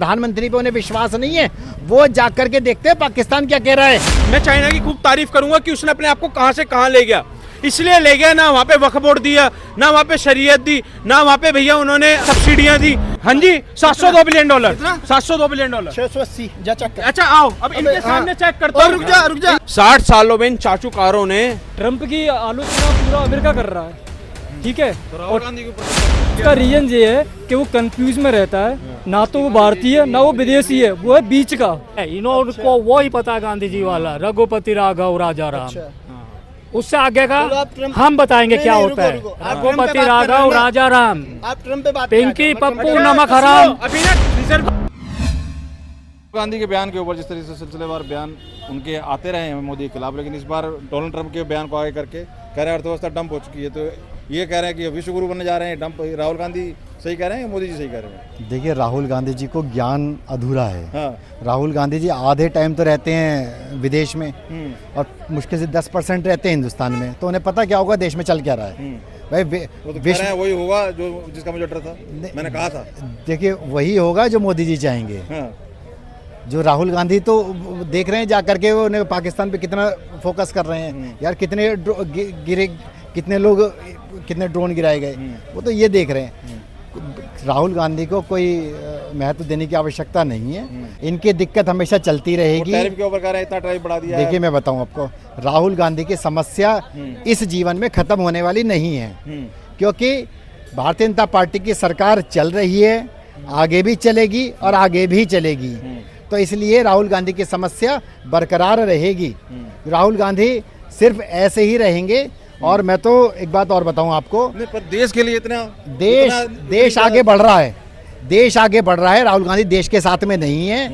प्रधानमंत्री पे उन्हें विश्वास नहीं है, वो जाकर के देखते हैं पाकिस्तान क्या कह रहा है। मैं चाइना की खूब तारीफ करूंगा कि उसने अपने आप को कहां से कहां ले गया, इसलिए ले गया ना वहाँ पे वक्फ बोर्ड दिया, ना वहाँ पे शरीयत दी, ना वहाँ पे भैया उन्होंने सब्सिडियां दी। हाँ जी, $702 बिलियन, $702 बिलियन, 680 जा चेक कर। अच्छा आओ अब इनके सामने चेक करता हूं। रुक जा 60 सालों में इन चाचूकारों ने ट्रंप की आलोचना पूरा अमेरिका कर रहा है, ठीक है। और इसका रीजन ये है कि वो कंफ्यूज में रहता है, ना तो वो भारतीय ना वो विदेशी है, वो है बीच का। इनको वो ही पता है, गांधी जी वाला रघुपति राघव राजा राम। उससे आगे का हम बताएंगे क्या होता है। रघुपति राघव राजा राम, आप ट्रम्प पे बात पिंकी पप्पू नमक हराम। अभी ना रिजर्व गांधी के बयान के ऊपर जिस तरीके से सिलसिलेवार बयान उनके आते रहे हैं मोदी के खिलाफ, लेकिन इस बार डोनाल्ड ट्रंप के बयान को आगे करके कह रहे हैं अर्थव्यवस्था डंप हो चुकी है, तो ये कह रहे हैं कि विश्व गुरु बनने जा रहे हैं डंप। राहुल गांधी सही कह रहे हैं, मोदी जी सही कह रहे हैं? देखिए, राहुल गांधी जी को ज्ञान अधूरा है। हाँ। राहुल गांधी जी आधे टाइम तो रहते हैं विदेश में और मुश्किल से 10% रहते हैं हिंदुस्तान में, तो उन्हें पता क्या होगा देश में चल क्या रहा है। भाई वो तो कह रहे हैं वही होगा जो जिसका मुझे डर था, मैंने कहा था। देखिए, वही होगा जो मोदी जी चाहेंगे। हाँ। जो राहुल गांधी तो देख रहे हैं जा करके वो उन्हें पाकिस्तान पे कितना फोकस कर रहे हैं यार, कितने गिरे, कितने लोग, कितने ड्रोन गिराए गए, वो तो ये देख रहे हैं। राहुल गांधी को कोई महत्व देने की आवश्यकता नहीं है, इनकी दिक्कत हमेशा चलती रहेगी। टैरिफ के ऊपर कह रहे हैं इतना टैरिफ बढ़ा दिया। देखिए, मैं बताऊं आपको, राहुल गांधी की समस्या इस जीवन में खत्म होने वाली नहीं है, क्योंकि भारतीय जनता पार्टी की सरकार चल रही है, आगे भी चलेगी और आगे भी चलेगी, तो इसलिए राहुल गांधी की समस्या बरकरार रहेगी। राहुल गांधी सिर्फ ऐसे ही रहेंगे। और मैं तो एक बात और बताऊं आपको, पर देश के लिए इतना देश आगे बढ़ रहा है, देश आगे बढ़ रहा है। राहुल गांधी देश के साथ में नहीं है।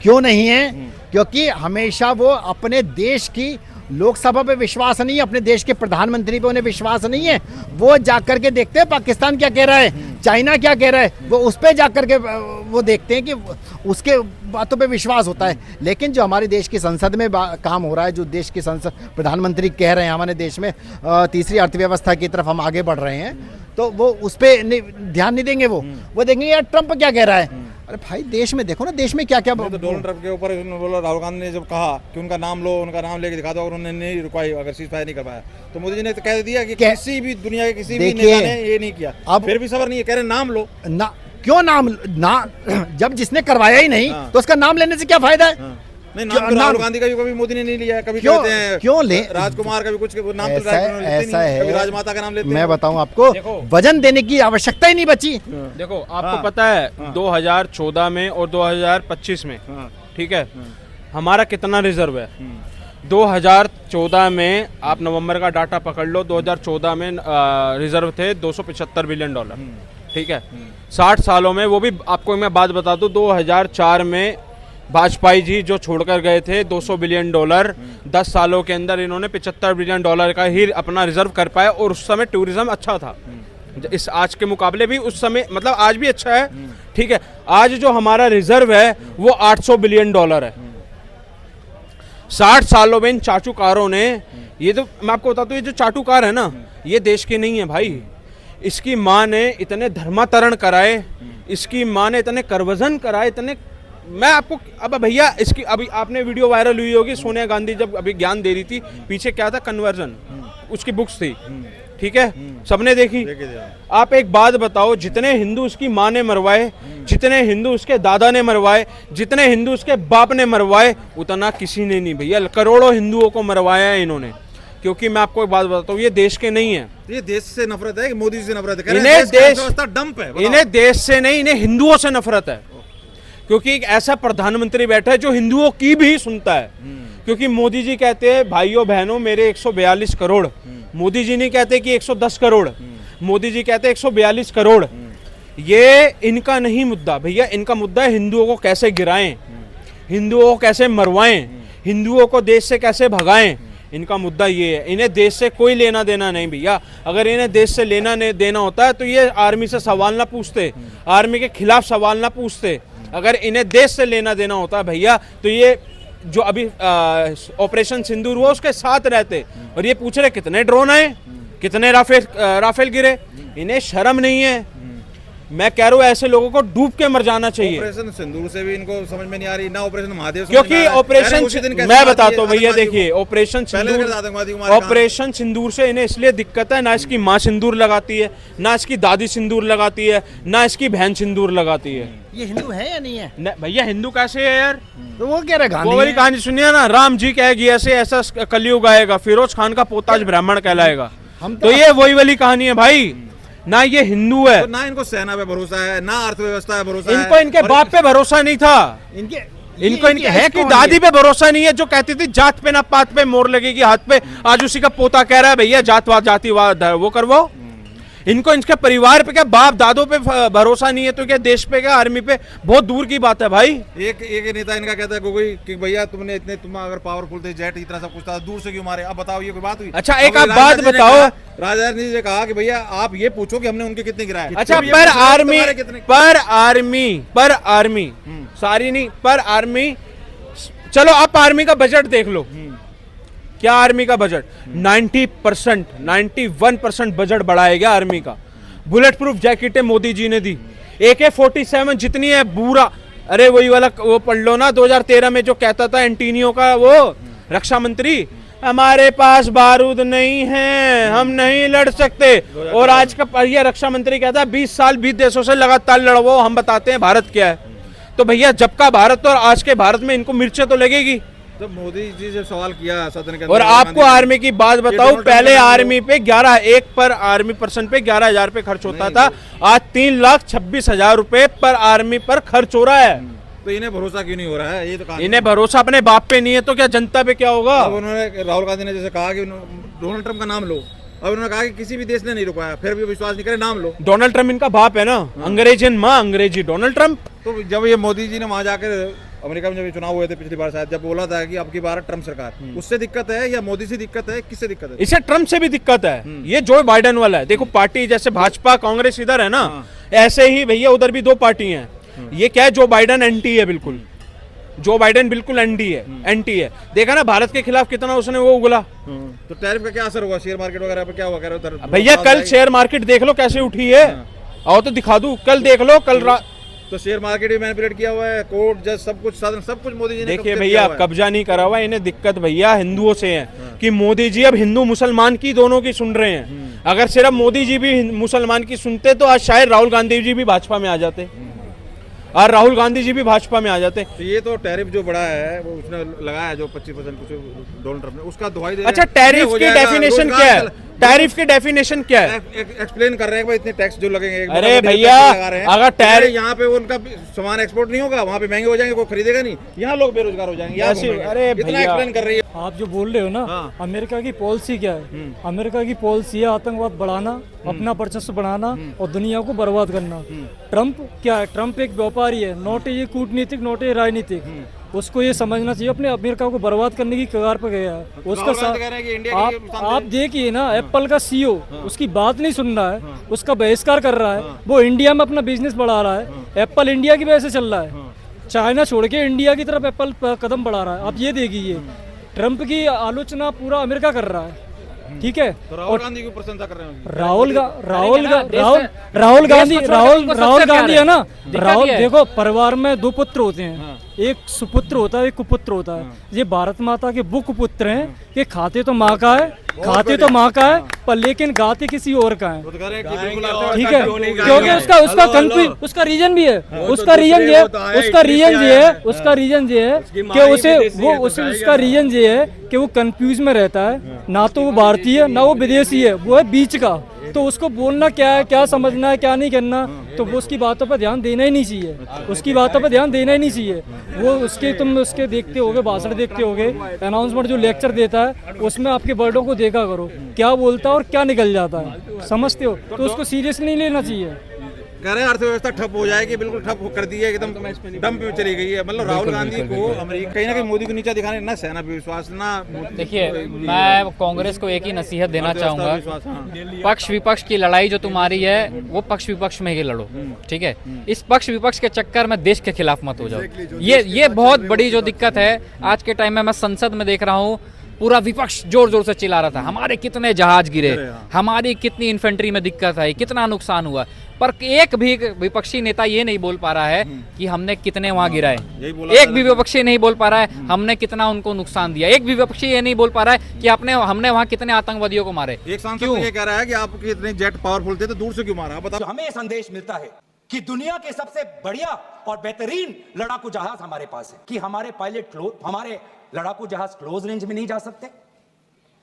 क्यों नहीं है? क्योंकि हमेशा वो अपने देश की लोकसभा पे विश्वास नहीं है, अपने देश के प्रधानमंत्री पे उन्हें विश्वास नहीं है, वो जाकर के देखते हैं पाकिस्तान क्या कह रहा है, चाइना क्या कह रहा है, वो उस पर जाकर के वो देखते हैं कि उसके बातों पे विश्वास होता है। लेकिन जो हमारे देश की संसद में काम हो रहा है, जो देश की संसद प्रधानमंत्री कह रहे हैं हमारे देश में तीसरी अर्थव्यवस्था की तरफ हम आगे बढ़ रहे हैं, तो वो उस पर ध्यान नहीं देंगे। वो देखेंगे यार ट्रंप क्या कह रहा है। अरे भाई, देश में देखो ना, देश में क्या क्या। तो डोनाल्ड ट्रंप के ऊपर बोला, राहुल गांधी ने जब कहा कि उनका नाम लो, उनका नाम लेके दिखा दो, और उन्होंने नहीं रुकवाई, अगर सीज फायर नहीं कर पाया, तो मोदी जी ने तो कह दिया कि किसी भी दुनिया के किसी भी नेता ने ये नहीं किया। अब फिर भी सबर नहीं है, कह रहे नाम लो ना। क्यों नाम ना? जब जिसने करवाया ही नहीं तो उसका नाम लेने से क्या फायदा है? नहीं, नाम राहुल गांधी का भी कभी मोदी ने नहीं लिया, कभी क्यों ले? राजकुमार का भी कुछ नाम ऐसा है, कभी राजमाता का नाम लेते हैं। मैं बताऊं आपको, वजन देने की आवश्यकता ही नहीं बची। देखो, आपको पता है 2014 में और 2025 में, ठीक है, हमारा कितना रिजर्व है। 2014 में आप नवंबर का डाटा पकड़ लो, 2014 में रिजर्व थे $275 बिलियन, ठीक है। 60 सालों में, वो भी आपको मैं बात बता दूं, 2004 में वाजपेयी जी जो छोड़कर गए थे $200 बिलियन, 10 सालों के अंदर इन्होंने $75 बिलियन का ही अपना रिजर्व कर पाया, और उस समय टूरिज्म अच्छा था इस आज के मुकाबले भी। उस समय मतलब आज भी अच्छा है, ठीक है। आज जो हमारा रिजर्व है वो $800 बिलियन है। 60 सालों में इन चाचूकारों ने, ये तो मैं आपको बताता हूँ, ये जो चाटुकार है ना, ये देश के नहीं है भाई। इसकी माँ ने इतने धर्मांतरण कराए, इसकी माँ ने इतने करवजन कराए, इतने, मैं आपको अब भैया इसकी, अभी आपने वीडियो वायरल हुई होगी, सोनिया गांधी जब अभी ज्ञान दे रही थी, पीछे क्या था, कन्वर्जन, उसकी बुक्स थी, ठीक है, सबने देखी। आप एक बात बताओ, जितने हिंदू उसकी माँ ने मरवाए, जितने हिंदू उसके दादा ने मरवाए, जितने हिंदू उसके बाप ने मरवाए, उतना किसी ने नहीं भैया। करोड़ों हिंदुओं को मरवाया है इन्होंने। क्योंकि मैं आपको एक बात बताता हूँ, ये देश के नहीं है, ये देश से नफरत है कि मोदी से नफरत है? इन्हें देश डंप है, इन्हें देश से नहीं, इन्हें हिंदुओं से नफरत है। क्योंकि एक ऐसा प्रधानमंत्री बैठा है जो हिंदुओं की भी सुनता है। क्योंकि मोदी जी कहते हैं भाइयों बहनों मेरे 142 करोड़, मोदी जी नहीं कहते कि 110 करोड़, मोदी जी कहते हैं 142 करोड़। ये इनका नहीं मुद्दा भैया, इनका मुद्दा है हिंदुओं को कैसे गिराएं, हिंदुओं को कैसे मरवाएं, हिंदुओं को देश से कैसे भगाएं। इनका मुद्दा ये है। इन्हें देश से कोई लेना देना नहीं भैया। अगर इन्हें देश से लेना देना होता है तो ये आर्मी से सवाल ना पूछते, आर्मी के खिलाफ सवाल ना पूछते। अगर इन्हें देश से लेना देना होता भैया तो ये जो अभी ऑपरेशन सिंदूर हुआ उसके साथ रहते, और ये पूछ रहे कितने ड्रोन आए, कितने राफेल गिरे। इन्हें शर्म नहीं है। मैं कह रहा हूँ ऐसे लोगों को डूब के मर जाना चाहिए। ऑपरेशन सिंदूर से भी इनको समझ में नहीं आ रही, ना ऑपरेशन महादेव समझ में क्योंकि आ रहा है। ऑपरेशन उसी दिन कैसे मैं मार बताता दिए हूँ भैया, आतंकवादी को? देखिए ऑपरेशन पहले सिंदूर, दिन आतंकवादी को मारा कहाँ? ऑपरेशन सिंदूर से इन्हें इसलिए दिक्कत है, ना इसकी माँ सिंदूर लगाती है, ना इसकी दादी सिंदूर लगाती है, ना इसकी बहन सिंदूर लगाती है। ये हिंदू है या नहीं है? भैया हिंदू कैसे है यार? तो वो कह रहे वो गांधी वाली है। कहानी सुनिए ना, राम जी कहेगी ऐसे ऐसा कलयुग आएगा, फिरोज खान का पोता आज ब्राह्मण कहलाएगा। तो ये वही वाली कहानी है भाई, ना ये हिंदू है, तो ना इनको सेना पे भरोसा है, ना अर्थव्यवस्था पे भरोसा है। इनको इनके और बाप पे भरोसा नहीं था, इनके इनको इनके है कि दादी पे भरोसा नहीं है, जो कहती थी जात पे ना पात पे मोर लगेगी हाथ पे, आज उसी का पोता कह रहा है भैया जातवाद जातिवाद वो करवाओ। इनको इनके परिवार पे क्या, बाप दादों पे भरोसा नहीं है, तो क्या देश पे क्या, आर्मी पे, बहुत दूर की बात है भाई। एक नेता इनका कहता है कोई कि भैया तुमने इतने, तुम अगर पावरफुल थे, जेट इतना सब कुछ था, दूर से क्यों मारे? अब बताओ ये कोई बात हुई? अच्छा, एक अब आप बात बताओ। राजनाथ जी ने कहा कि भैया आप ये पूछो कि हमने उनके कितने गिराए। अच्छा, ये पर पूछो आर्मी तुम्हारे कितने- पर आर्मी सारी नहीं, पर आर्मी, चलो आप आर्मी का बजट देख लो, क्या आर्मी का बजट 90%, 91% बजट बढ़ाया गया आर्मी का। बुलेट प्रूफ जैकेटें मोदी जी ने दी, AK-47 जितनी है बुरा, अरे वही वाला वो पढ़ लो ना 2013 में जो कहता था एंटीनियो का वो रक्षा मंत्री, हमारे पास बारूद नहीं है, हम नहीं लड़ सकते। और आज का ये रक्षा मंत्री कहता है 20 साल 20 देशों से लगातार लड़ो, हम बताते हैं भारत क्या है। तो भैया जब का भारत और आज के भारत में इनको मिर्चें तो लगेगी। जब मोदी जी से सवाल किया सदन के अंदर, और आपको आर्मी की बात बताऊं, डोनाल्ड ट्रंप पहले का नाम आर्मी पे 11 एक पर आर्मी पर्सन पे 11,000 रुपए खर्च होता था, आज 3,26,000 रुपए पर आर्मी पर खर्च हो रहा है। तो इन्हें भरोसा क्यों नहीं हो रहा है? ये तो कहानी। इन्हें भरोसा अपने बाप पे नहीं है तो क्या जनता पे क्या होगा? अब उन्होंने, राहुल गांधी ने जैसे कहा कि डोनाल्ड ट्रंप का नाम लो, अब उन्होंने कहा कि किसी भी देश ने नहीं रुकाया, फिर भी विश्वास नहीं करे, नाम लो। डोनाल्ड ट्रंप इनका बाप है ना, अंग्रेजन माँ अंग्रेजी डोनाल्ड ट्रंप। तो जब ये मोदी जी ने वहां जाकर अमेरिका में जब ये चुनाव हुए थे पिछली बार, शायद जब बोला था कि अब की बार ट्रंप सरकार, उससे दिक्कत है या मोदी से दिक्कत है, किससे दिक्कत है? इसे ट्रंप से भी दिक्कत है, ये जो बाइडेन वाला है। देखो पार्टी जैसे भाजपा कांग्रेस इधर है ना, ऐसे ही भैया उधर भी 2 पार्टी हैं। ये क्या है, जो बाइडेन एंटी है, बिल्कुल जो बाइडेन बिल्कुल एंटी है। देखा ना भारत के खिलाफ कितना उसने वो उगला। तो टैरिफ का क्या असर होगा शेयर मार्केट वगैरह पे, क्या हुआ कह रहे हो? भैया कल शेयर मार्केट देख लो कैसे उठी है, आओ तो दिखा दूं, कल देख लो कल रात। तो शेयर मार्केट भी मैनिपुलेट किया हुआ है, कोर्ट जज सब कुछ साधन सब कुछ मोदी जी ने देखिए कब्जा भैया किया हुआ है। कब्जा नहीं करा हुआ, इन्हें दिक्कत भैया हिंदुओं से है कि मोदी जी अब हिंदू मुसलमान की दोनों की सुन रहे हैं। अगर सिर्फ मोदी जी भी मुसलमान की सुनते तो आज शायद राहुल गांधी जी भी भाजपा में आ जाते, और राहुल गांधी जी भी भाजपा में आ जाते। तो ये तो टैरिफ जो बढ़ा है वो उसने लगाया जो 25% कुछ डोनाल्ड ट्रंप ने, उसका दुहाई दे रहे अच्छा हैं। टैरिफ ये हो की जाएगा, डेफिनेशन रोजगार क्या है? चला- टैरिफ की डेफिनेशन क्या है? एक्सप्लेन कर रहे हैं कि भाई इतने टैक्स जो लगेंगे, एक अरे बड़ा बड़ा भैया, टैक्स लगा रहे हैं। अगर टैरिफ- यहाँ पे उनका सामान एक्सपोर्ट नहीं होगा, वहाँ पे महंगे हो जाएंगे, कोई खरीदेगा नहीं, यहाँ लोग बेरोजगार हो जाएंगे, यहाँ ऐसे- घूमेंगे। अरे इतना भैया। एक्सप्लेन कर रही है। आप जो बोल रहे हो ना, हाँ। अमेरिका की पॉलिसी क्या है? अमेरिका की पॉलिसी है आतंकवाद बढ़ाना, अपना वर्चस्व बढ़ाना और दुनिया को बर्बाद करना। ट्रंप क्या है? ट्रंप एक व्यापारी है, नोट ये कूटनीतिक, नोट ये राजनीतिक। उसको ये समझना चाहिए अपने अमेरिका को बर्बाद करने की कगार पर गया है। उसका राहुल गांधी कह रहे हैं कि इंडिया के लिए नुकसान आप देखिए ना, एप्पल का CEO उसकी बात नहीं सुन रहा है, उसका बहिष्कार कर रहा है। वो इंडिया में अपना बिजनेस बढ़ा रहा है, एप्पल इंडिया की वजह से चल रहा है। चाइना छोड़ के इंडिया की तरफ एप्पल कदम बढ़ा रहा है। आप ये देखिए, ट्रंप की आलोचना पूरा अमेरिका कर रहा है, ठीक है। तो राहुल गांधी की प्रशंसा कर रहे हैं। राहुल गांधी है ना, राहुल देखो परिवार में 2 पुत्र होते हैं, एक सुपुत्र होता है, एक कुपुत्र होता है। ये भारत माता के वो कुपुत्र हैं कि खाते तो माँ का है, पर लेकिन गाते किसी और का है, वो तो कह रहे हैं कि बिल्कुल अर्थ- ठीक है। क्योंकि उसका कंफ्यूज, उसका रीजन भी है, उसका रीजन ये है कि उसका रीजन ये है कि वो कंफ्यूज में रहता है, ना तो वो भारतीय ना वो विदेशी है, वो है बीच का। तो उसको बोलना क्या है, क्या समझना है, क्या नहीं करना, तो वो उसकी बातों पर ध्यान देना ही नहीं चाहिए, उसकी बातों पर ध्यान देना ही नहीं चाहिए। वो तुम उसके देखते होगे, भाषण देखते होगे, अनाउंसमेंट जो लेक्चर देता है उसमें आपके वर्डों को देखा करो, क्या बोलता है और क्या निकल जाता है, समझते हो? तो उसको सीरियस नहीं लेना चाहिए। कह रहे हैं अर्थव्यवस्था ठप हो जाएगी, बिल्कुल ठप कर दी है, एकदम डंप पे चली गई है। मतलब राहुल गांधी को अमेरिका कहीं ना कहीं मोदी को नीचा दिखाने, ना सेना पे विश्वास, ना देखिए मैं कांग्रेस को एक ही नसीहत देना चाहूँगा, विश्वास। हाँ। पक्ष विपक्ष की लड़ाई जो तुम्हारी है वो पक्ष विपक्ष में ही लड़ो, ठीक है। इस पक्ष विपक्ष के चक्कर में देश के खिलाफ मत हो जाओ। ये बहुत बड़ी जो दिक्कत है आज के टाइम में, मैं संसद में देख रहा हूँ पूरा विपक्ष जोर जोर से चिल्ला रहा था, हमारे कितने जहाज गिरे, हमारी कितनी इन्फेंट्री में दिक्कत आई, कितना नुकसान हुआ। पर एक भी विपक्षी नेता ये नहीं बोल पा रहा है कि हमने कितने वहां गिराए। यही बोला एक भी विपक्षी नहीं बोल पा रहा है हमने कितना उनको नुकसान दिया। एक भी विपक्षी ये नहीं बोल पा रहा है कि हमने वहां कितने आतंकवादियों को मारे। एक सांसद तो ये कह रहा है कि आप इतने जेट पावरफुल थे तो दूर से क्यों मारा? आप बताओ। हमें संदेश मिलता है कि दुनिया के सबसे बढ़िया और बेहतरीन लड़ाकू जहाज हमारे पास है, कि हमारे हमारे लड़ाकू जहाज क्लोज रेंज में नहीं जा सकते,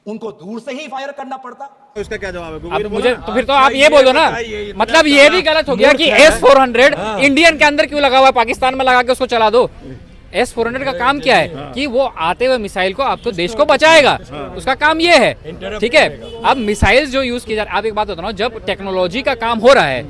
उनको दूर से ही फायर करना पड़ता। तो इसका क्या जवाब है? अब मुझे तो फिर तो आप ये बोलो ना, मतलब ये भी गलत हो गया कि S-400 इंडियन के अंदर क्यों लगा हुआ है, पाकिस्तान में लगा के उसको चला दो। S-400 का काम क्या है कि वो आते हुए मिसाइल को आपको देश को बचाएगा, उसका काम ये है, ठीक है। अब मिसाइल जो यूज किए जा रहे, आप एक बात बताओ, जब टेक्नोलॉजी का काम हो रहा है,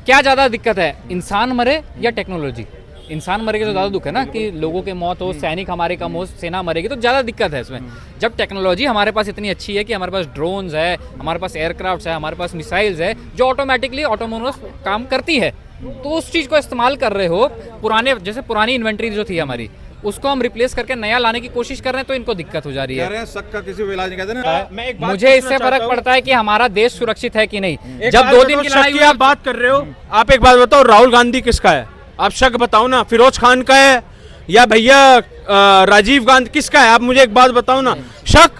क्या ज्यादा दिक्कत है, इंसान मरे या टेक्नोलॉजी? इंसान मरेगी तो ज्यादा दुख है ना, कि लोगों के मौत हो, सैनिक हमारे कम हो, सेना मरेगी तो ज्यादा दिक्कत है इसमें। जब टेक्नोलॉजी हमारे पास इतनी अच्छी है कि हमारे पास ड्रोन्स है, हमारे पास एयरक्राफ्ट्स है, हमारे पास मिसाइल्स है जो ऑटोमेटिकली ऑटोनोमस काम करती है, तो उस चीज को इस्तेमाल कर रहे हो। पुरानी इन्वेंट्री जो थी हमारी, उसको हम रिप्लेस करके नया लाने की कोशिश कर रहे हैं, तो इनको दिक्कत हो जा रही है। शक का किसी को इलाज नहीं कहते ना। मैं एक बात मुझे इससे फर्क पड़ता है कि हमारा देश सुरक्षित है कि नहीं। जब 2 दिन की लड़ाई हुई, आप बात कर रहे हो, आप एक बात बताओ, राहुल गांधी किसका है? आप शक बताओ ना, फिरोज खान का है या भैया राजीव गांधी किसका है? आप मुझे एक बात बताओ ना। शक,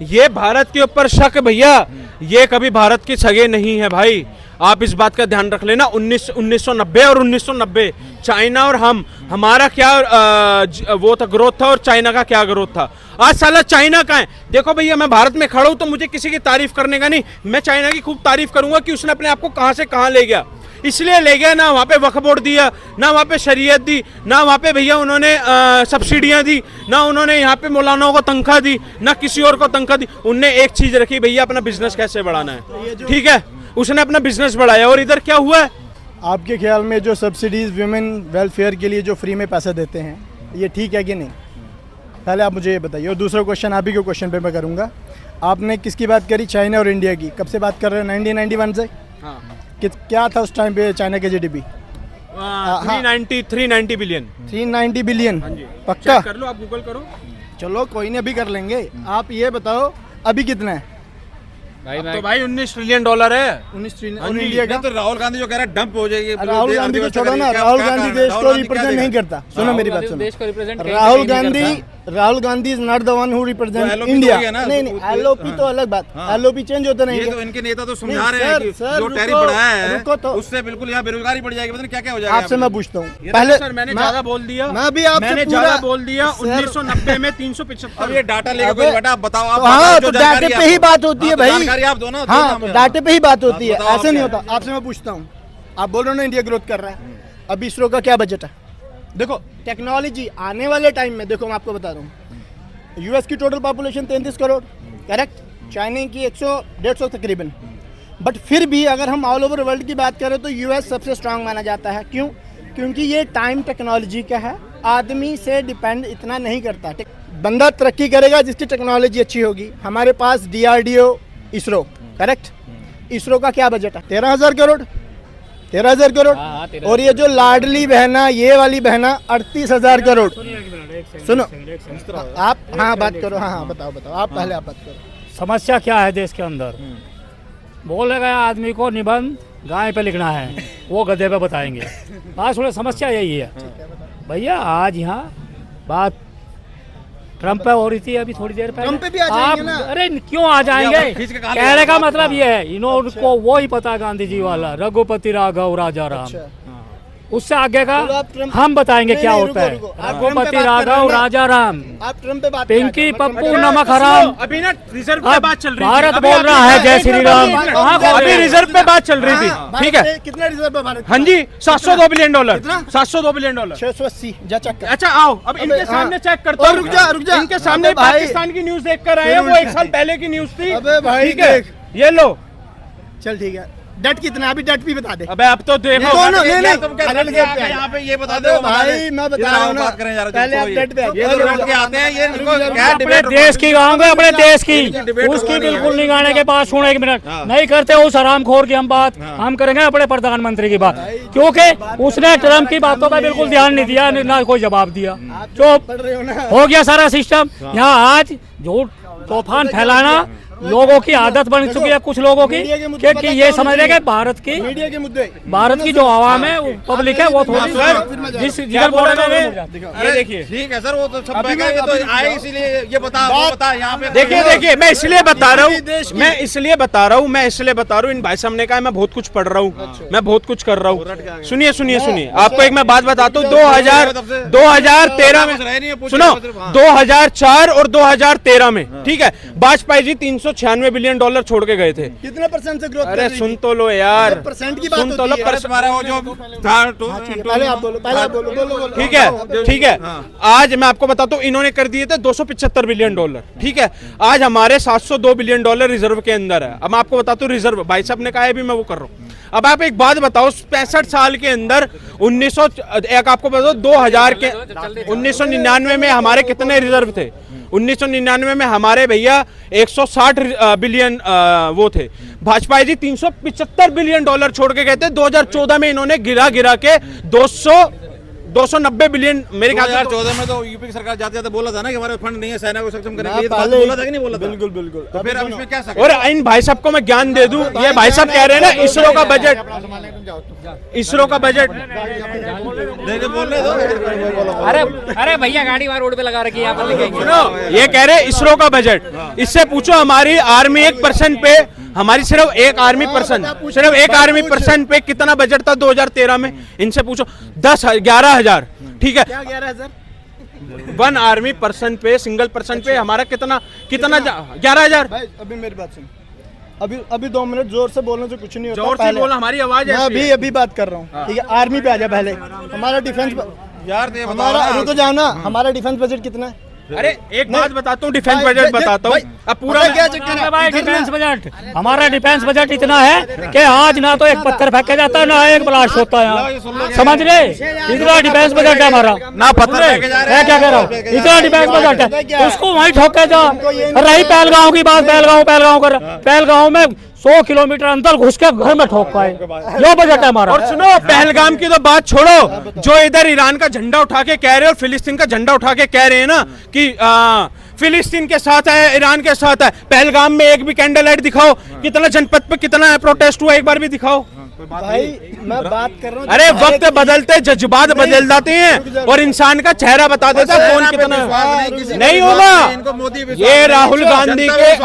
ये भारत के ऊपर शक भैया, ये कभी भारत के सगे नहीं है भाई। आप इस बात का ध्यान रख लेना। 1990 और 1990 चाइना और हमारा क्या वो था, ग्रोथ था, और चाइना का क्या ग्रोथ था। आज साला चाइना का है। देखो भैया, मैं भारत में खड़ा हूं तो मुझे किसी की तारीफ करने का नहीं, मैं चाइना की खूब तारीफ करूंगा कि उसने अपने आप को कहां से कहां ले गया। इसलिए ले गया ना, वहाँ पे वक्फ बोर्ड दिया, ना वहाँ पे शरीयत दी, ना वहाँ पे भैया उन्होंने सब्सिडियाँ दी, ना उन्होंने यहाँ पे मौलानाओं को तनख्वाह दी, ना किसी और को तनख्वाह दी। उनने एक चीज रखी भैया, अपना बिजनेस कैसे बढ़ाना है, ठीक है, उसने अपना बिजनेस बढ़ाया। और इधर क्या हुआ है? आपके ख्याल में जो सब्सिडीज वुमेन वेलफेयर के लिए जो फ्री में पैसे देते हैं, ये ठीक है कि नहीं? पहले आप मुझे ये बताइए। और दूसरा क्वेश्चन आप ही के क्वेश्चन पे मैं करूँगा। आपने किसकी बात करी? चाइना और इंडिया की। कब से बात कर रहे हो? 1991 से? हाँ। क्या था उस टाइम पे चाइना के GDP? 390 बिलियन। 390 बिलियन? पक्का? कर लो, आप गूगल करो। चलो कोई नहीं, अभी कर लेंगे। आप ये बताओ अभी कितना है? तो भाई $19 ट्रिलियन है। 19 ट्रिलियन। और इंडिया का? तो राहुल गांधी जो कह रहा है डंप हो जाएगी। राहुल गांधी को छोड़ो ना, राहुल गांधी देश को रिप्रेजेंट नहीं करता। सुनो मेरी बात सुनो, Rahul Gandhi is not the one who represent India. नहीं नहीं, LOP तो अलग बात, LOP चेंज होता नहीं। ये तो इनके नेता तो समझा रहे हैं कि जो टैरिफ बढ़ाया है उससे बिल्कुल यहाँ बेरोजगारी बढ़ जाएगी, पता नहीं क्या क्या हो जाएगा। आपसे मैं पूछता हूँ, पहले सर मैंने ज्यादा बोल दिया, मैं भी आपसे ज्यादा बोल दिया। 1990 में 375। अब ये डाटा लेके कोई बेटा आप बताओ। हाँ, तो डाटे पे ही बात होती है भाई। जानकारी आप दो ना। हाँ, तो डाटे पे ही बात होती है, ऐसे नहीं होता। आपसे मैं पूछता हूँ, आप बोल रहे हो ना इंडिया ग्रोथ कर रहा है, अब इसरो का क्या बजट है? देखो टेक्नोलॉजी आने वाले टाइम में, देखो मैं आपको बता रहा हूँ, US की total population 33 crore, correct, China की 100-150 तकरीबन। बट फिर भी अगर हम ऑल ओवर वर्ल्ड की बात करें तो US सबसे स्ट्रांग माना जाता है। क्यों? क्योंकि ये टाइम टेक्नोलॉजी का है, आदमी से डिपेंड इतना नहीं करता। बंदा तरक्की करेगा जिसकी टेक्नोलॉजी अच्छी होगी। हमारे पास DRDO, इसरो, करेक्ट, इसरो का क्या बजट है? 13,000 करोड़। 13,000 करोड़। और ये जो लाडली बहना, ये वाली बहना 38,000 करोड़। सुनो आप, हाँ बात करो, हाँ बताओ आप पहले आप बात करो। समस्या क्या है देश के अंदर? बोले गए आदमी को निबंध गाय पे लिखना है, वो गधे पे बताएंगे। आज थोड़ा समस्या यही है भैया। आज यहाँ बात ट्रम्प पे हो रही थी अभी थोड़ी देर पहले। ट्रम्प पे भी आ जाएंगे ना? अरे क्यों आ जाएंगे? कहने का मतलब ये है, इनको वो ही पता, गांधी जी वाला रघुपति राघव राजा राम। उससे आगे का हम बताएंगे क्या होता है। रघुपति राघव राजा राम, आप ट्रम्प पे बात, पिंकी पप्पू नमक हराम। अभी ना रिजर्व पे बात चल रही थी, भारत बोल रहा है जय श्री राम। अभी रिजर्व पे बात चल रही थी, ठीक है। कितना रिजर्व है भारत? हाँ जी, $702 बिलियन। 702 बिलियन। 680 जा चेक कर। अच्छा आओ, अब इनके सामने चेक करता हूँ। रुक जा। इनके सामने पाकिस्तान की न्यूज देख कर आए हैं, वो 1 साल पहले की न्यूज थी। अबे भाई ठीक है, ये लो। चल ठीक है, डेट कितना? अभी डेट भी बता दे। अबे अब तो देखो, यहाँ पे ये बता दो भाई, मैं बता रहा हूँ ना, पहले आप डेट पे आते हैं। ये अपने देश की गाऊंगे, अपने देश की, उसकी बिल्कुल नहीं गाने के बाद। सुनो 1 मिनट, नहीं करते उस हरामखोर की हम बात, हम करेंगे अपने प्रधानमंत्री की बात, क्योंकि उसने ट्रम्प की बातों पर बिल्कुल ध्यान नहीं दिया, ना कोई जवाब दिया। चुप हो गया सारा सिस्टम। यहाँ आज झूठ तूफान फैलाना लोगों की आदत बन चुकी है कुछ लोगों की मीडिया के मुद्दे कि पता ये क्या समझ होते रहे हैं? कि भारत की जो आवाम है वो पब्लिक है वो थोड़ी जिस जिधर बोल रहे हैं ये देखिए ठीक है सर, वो तो सब बहका ये तो आए इसीलिए ये बता वो बता यहाँ पे देखिए मैं इसलिए बता रहा हूँ मैं इसलिए बता रहा हूँ इन भाई साहब ने कहा मैं बहुत कुछ पढ़ रहा हूँ मैं बहुत कुछ कर रहा हूँ। सुनिए आपको एक मैं बात बताता हूँ 2013 में सुनो 2004 और 2013 में ठीक है वाजपेयी जी 396 बिलियन डॉलर छोड़ के गए थे। कितने परसेंट से ग्रोथ? अरे सुन तो लो यार, परसेंट की बात सुन तो लो हमारा वो जो पहले आप बोलो ठीक है आज मैं आपको बताता हूँ इन्होंने कर दिए थे 275 बिलियन डॉलर। ठीक है आज हमारे 702 बिलियन डॉलर रिजर्व के अंदर है। अब मैं आपको बताता हूँ रिजर्व भाई साहब ने कहा है भी मैं वो कर रहा हूँ। अब आप एक बात बताओ 65 साल के अंदर 1900 आपको बताओ 2000 के 1999 में हमारे कितने रिजर्व थे? 1999 में हमारे भैया 160 बिलियन वो थे। वाजपेयी जी 375 बिलियन डॉलर छोड़ के गए थे। 2014 में इन्होंने गिरा के 290 बिलियन मेरे ख्याल से 2014 में तो यूपी की सरकार जाते जाते बोला था ना कि हमारे फंड नहीं है सेना को सक्षम करने के लिए। बोला था कि नहीं बोला था? बिल्कुल। तो फिर अब इसमें क्या सकते? और इन भाई साहब को मैं ज्ञान दे दूं, ये भाई साहब कह रहे हैं ना इसरो का बजट बोलने दो। अरे भैया गाड़ी वहाँ रोड पे लगा रखी है, यहाँ पर लिखेंगे। सुनो ये कह रहे इसरो का बजट, इससे पूछो हमारी आर्मी 1% पे हमारी सिर्फ एक आर्मी पर्सन पे कितना बजट था 2013 में? इनसे पूछो 11,000। ठीक है 1 आर्मी पर्सन पे सिंगल पर्सन पे हमारा कितना 11,000। अभी मेरी बात सुन, अभी 2 मिनट जोर से बोलने से कुछ नहीं होता। जोर से बोलना हमारी आवाज है। अभी बात कर रहा हूँ। ठीक है आर्मी पे आ जा पहले। हमारा डिफेंस यार हमारा रुको जाओ ना, हमारा डिफेंस बजट कितना है? अरे एक बात बताता हूँ डिफेंस बजट बताता हूँ अब पूरा क्या चक्कर है भाई डिफेंस बजट हमारा डिफेंस बजट इतना है कि आज ना तो एक पत्थर फेंका जाता है ना एक ब्लास्ट होता है यहाँ, समझ रहे? इतना डिफेंस बजट है हमारा। ना पत्थर फेंके जा रहे हैं। क्या कह रहा हूँ, इतना डिफेंस बजट है उसको वहीं ठोके जा। रही पहलगांव की बात, पहलगांव में 100 किलोमीटर अंदर घुस के घर में ठोक पाए, यो बजट है हमारा। और सुनो पहलगाम की तो बात छोड़ो, जो इधर ईरान का झंडा उठा के कह रहे हैं और फिलिस्तीन का झंडा उठा के कह रहे हैं ना कि फिलिस्तीन के साथ है ईरान के साथ है, पहलगाम में एक भी कैंडल लाइट दिखाओ, कितना जनपद पे कितना प्रोटेस्ट हुआ एक बार भी दिखाओ। भाई मैं बात कर रहा हूँ। अरे वक्त बदलते जज्बात बदल जाते हैं और इंसान का चेहरा बता देता है कौन कितना नहीं होगा। ये राहुल गांधी के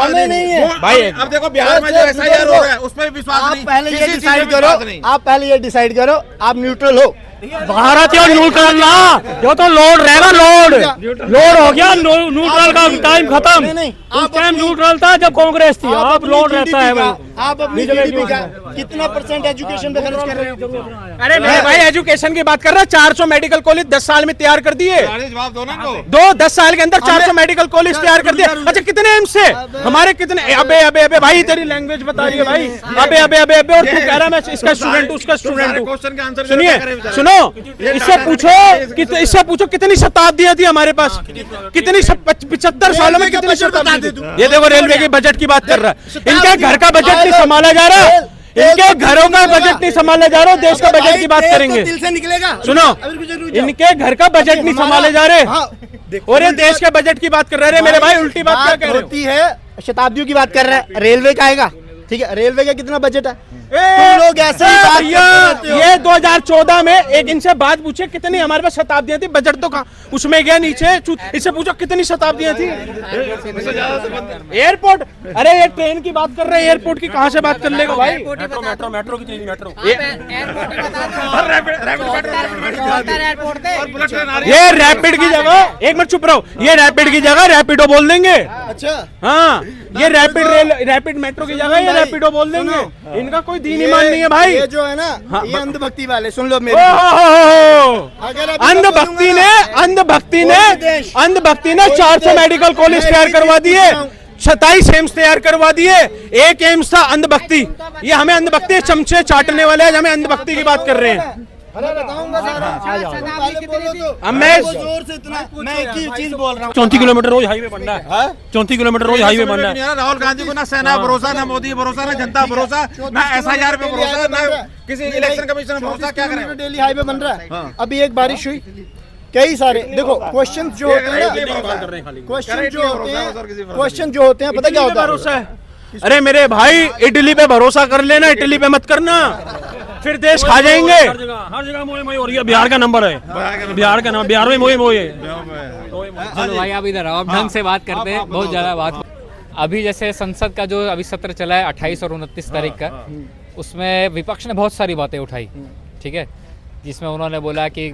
भाई अब देखो बिहार में जो एसआईआर हो रहा है उस पर विश्वास नहीं। आप पहले ये डिसाइड करो आप न्यूट्रल हो। भारत या न्यूट्रल ना, जो तो लोड रहेगा, लोड हो गया, न्यूट्रल का टाइम खत्म। उस टाइम न्यूट्रल था जब कांग्रेस थी, अब लोड रहता है भाई। आप अपनी जीडीपी का कितना % एजुकेशन पे खर्च कर रहे हो? अरे मेरे भाई एजुकेशन की बात कर रहा है, 400 मेडिकल कॉलेज 10 साल में तैयार कर दिए। जवाब दो ना इनको। 10 साल के अंदर 400 मेडिकल कॉलेज तैयार कर दिए। अच्छा कितने एम्स से हमारे कितने? अबे भाई तेरी लैंग्वेज बता रही है भाई। अबे और तू कह रहा मैं इसका स्टूडेंट हूँ उसका स्टूडेंट हूँ। क्वेश्चन का आंसर सुनिए सुनो इससे पूछो कितनी शताब्दियां थी हमारे पास, कितनी 75 सालों में कितनी शताब्दी थी। ये देखो रेलवे के बजट की बात कर रहा है, इनके घर का बजट नहीं संभाला जा रहा, इनके घरों का बजट नहीं संभाला जा रहा, देश का बजट की बात करेंगे। सुनो इनके घर का बजट नहीं संभाले जा रहे और ये देश के बजट की बात कर रहे हैं। मेरे भाई उल्टी बात क्या कह रहे है? शताब्दियों की बात कर रहा है, रेलवे का आएगा। ठीक है रेलवे का कितना बजट है? तुम लोग ऐसे ही बात करते हो। ये 2014 में एक इनसे बात पूछे कितनी हमारे पास शताब्दियां थी, बजट तो कहा उसमें गया नीचे। इससे पूछो कितनी शताब्दियां थी। एयरपोर्ट, अरे ये ट्रेन की बात कर रहे हैं, एयरपोर्ट की कहां से बात कर लेगा भाई? मेट्रो की ये रैपिड की जगह, एक मिनट चुप रहो, ये रैपिड की जगह रैपिडो बोल देंगे। अच्छा हाँ ये रैपिड मेट्रो की जगह ये रैपिडो बोल देंगे। इनका कोई दीन ईमान नहीं है भाई। ये जो है ना ये अंधभक्ति वाले, सुन लो मेरी। अंधभक्ति ने 400 मेडिकल कॉलेज तैयार करवा दिए, 27 एम्स तैयार करवा दिए। एक एम्स था अंधभक्ति। ये हमें अंधभक्ति चमचे चाटने वाले हैं, हमें अंधभक्ति की बात कर रहे हैं। बताऊंगा सारा। अब मैं जोर से इतना मैं एक ही चीज बोल रहा हूँ। 34 किलोमीटर रोज हाईवे बन रहा है, 34 किलोमीटर रोज हाईवे बन रहा है। राहुल गांधी को ना सेना भरोसा, ना मोदी भरोसा, ना जनता भरोसा, ना एसआईआर पे भरोसा, ना किसी इलेक्शन कमीशन भरोसा। क्या करें? डेली हाईवे बन रहा है। अभी एक बारिश हुई, कई सारे देखो क्वेश्चन जो होते हैं, क्वेश्चन जो होते हैं पता क्या होता है? अरे मेरे भाई, इटली पे भरोसा कर लेना, इटली पे मत करना, फिर देश खा जाएंगे। हर जगह मोए मोए हो रही है। बिहार का नंबर है, बिहार का नंबर, बिहार में मोए मोए है। चलो भाई आप इधर आओ, आप ढंग से बात करते हैं, बहुत ज़्यादा बात। अभी जैसे संसद का जो अभी सत्र चला है 28 और 29 तारीख का, उसमें विपक्ष ने बहुत सारी बातें उठाई, ठीक है, जिसमें उन्होंने बोला कि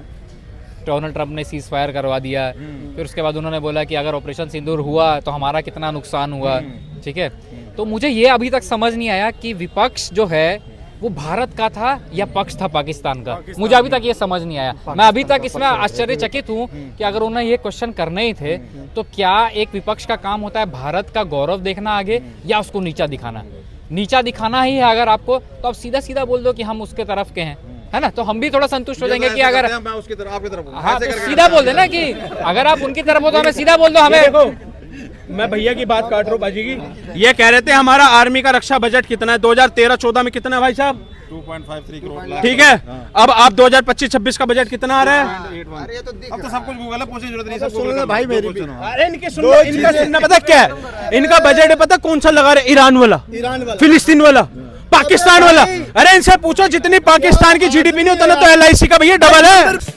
डोनाल्ड ट्रंप ने सीज फायर करवा दिया, फिर उसके बाद उन्होंने बोला कि अगर ऑपरेशन सिंदूर हुआ तो हमारा कितना नुकसान हुआ, ठीक है। तो मुझे ये अभी तक समझ नहीं आया कि विपक्ष जो है वो भारत का था या पक्ष था पाकिस्तान का, मुझे अभी तक ये समझ नहीं आया। मैं अभी तक इसमें आश्चर्यचकित हूँ कि अगर उन्हें ये क्वेश्चन करने ही थे तो क्या एक विपक्ष का काम होता है भारत का गौरव देखना आगे, या उसको नीचा दिखाना? नीचा दिखाना ही है अगर आपको, तो आप सीधा सीधा बोल दो कि हम उसके तरफ के हैं, है ना, तो हम भी थोड़ा संतुष्ट हो जाएंगे कि अगर मैं उसकी तरफ आपकी तरफ हूं। हाँ, तो सीधा बोल देना कि अगर आप उनकी तरफ हो तो हमें सीधा बोल दो। हमें मैं भैया की बात काट रहा हूँ बाजी की, ये कह रहे थे हमारा आर्मी का रक्षा बजट कितना है 2013-14 में, कितना है भाई साहब? 2.53 करोड़। ठीक है, अब आप 2025-26 का बजट कितना आ रहा है? अब तो सब कुछ गूगल है, पूछने की जरूरत नहीं, सब सुनो ना भाई मेरी भी। अरे इनका सुनना पता क्या है? इनका बजट है पता कौन सा लगा रहे? ईरान वाला, फिलिस्तीन वाला, पाकिस्तान वाला। अरे इनसे पूछो जितनी पाकिस्तान की जीडीपी नहीं उतना तो LIC का भैया डबल है।